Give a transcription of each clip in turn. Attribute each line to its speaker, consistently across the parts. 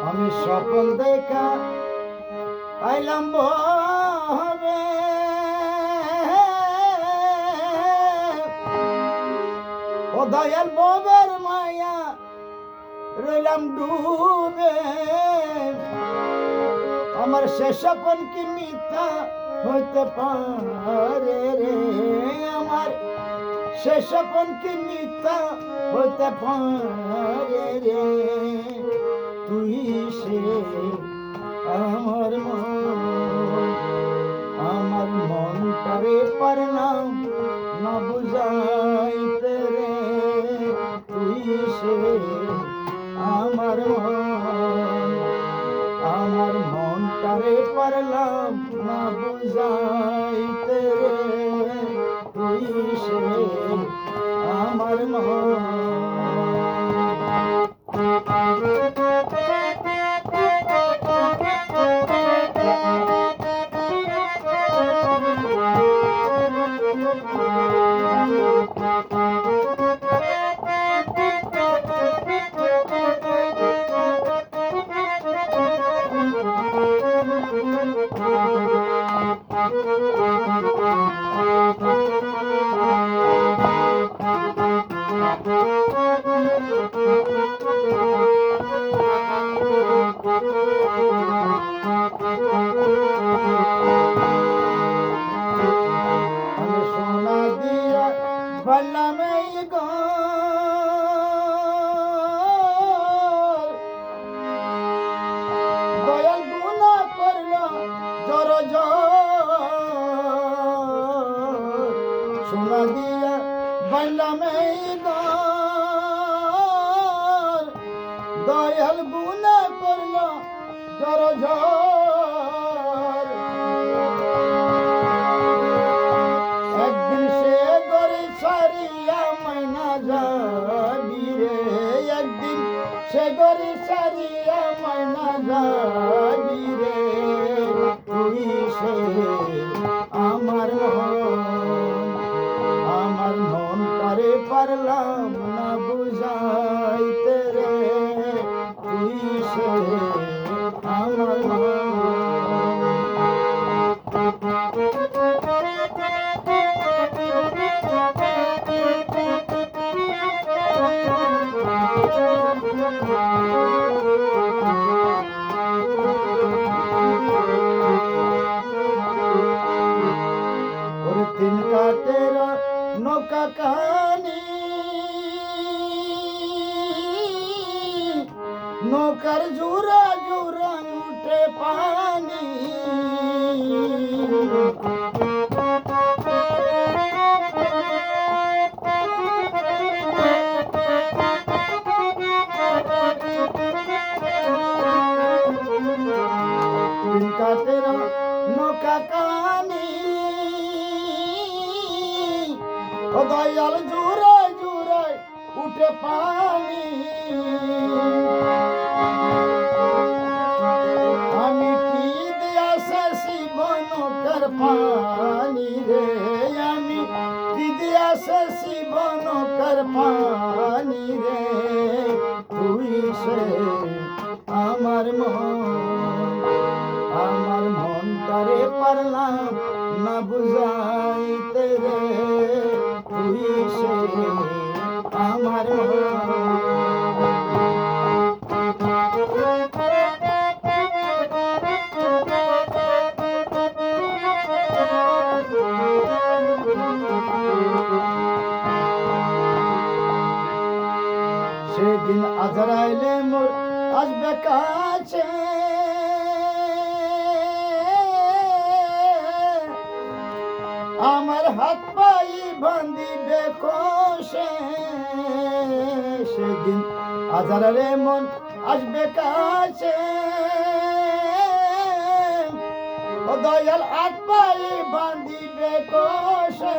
Speaker 1: আমি স্বপ্ন দেখা আইলাম ভবে ও দয়াল ববের মায়া রইলাম ডুবে আমার সে স্বপ্ন কি মিথ্যা হইতে পারে রে আমার সে স্বপ্ন কি মিথ্যা হইতে পারে রে তুই সে আমার মনটারে পারলাম না বুঝাইতে রে তুই সে আমার মনটারে পারলাম না বুঝাইতে রে তুই সে আমার দয়াল গুনাহ করলো জর সোনা দিয়া বানলাম এই ঘর দয়াল গুনাহ করলো জর একদিন সে গরে সারিয়া মাইনা যাবি রে একদিন সে গরে সারিয়া মাইনা যাবি রে তুই সে আমার মনটারে পারলাম না বুঝাইতে রে তুই সে আমার তিন কাটের নৌকা কাহানি নৌকার জোড়া জোড়া উঠে পানি তিন কাটের নৌকা কাহানি ও দয়াল জোড়ায় জোড়ায় উঠে পানি আমি কি দিয়া শেষি বনকার পানি রে আমি কি দিয়াছে জীবন কার পানি রে তুই সে আমার মনটারে পারলাম না বুঝাইতে রে তুই সে আমার সেদিন আজরাইলে মোর আসবে কাছে আমার হাত পাই বান্ধিবে কোষে সেদিন আজরাইলে মন আসবে কাছে ও দয়াল হাত পাই বান্ধিবে কোষে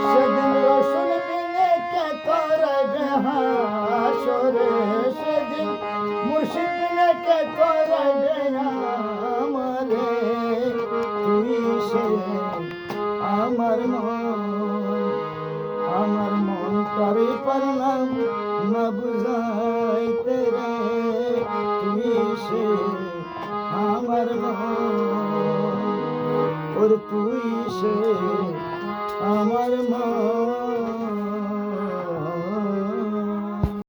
Speaker 1: সেদিন রসুন বিনে কে করবে হাসরে সেদিন মুর্শিদ বিনে কে করবে আমারে তুই সে আমার মন করে পারলাম না বুঝাইতে রে তুই সে আমার মন ওর তুই সে আমার মন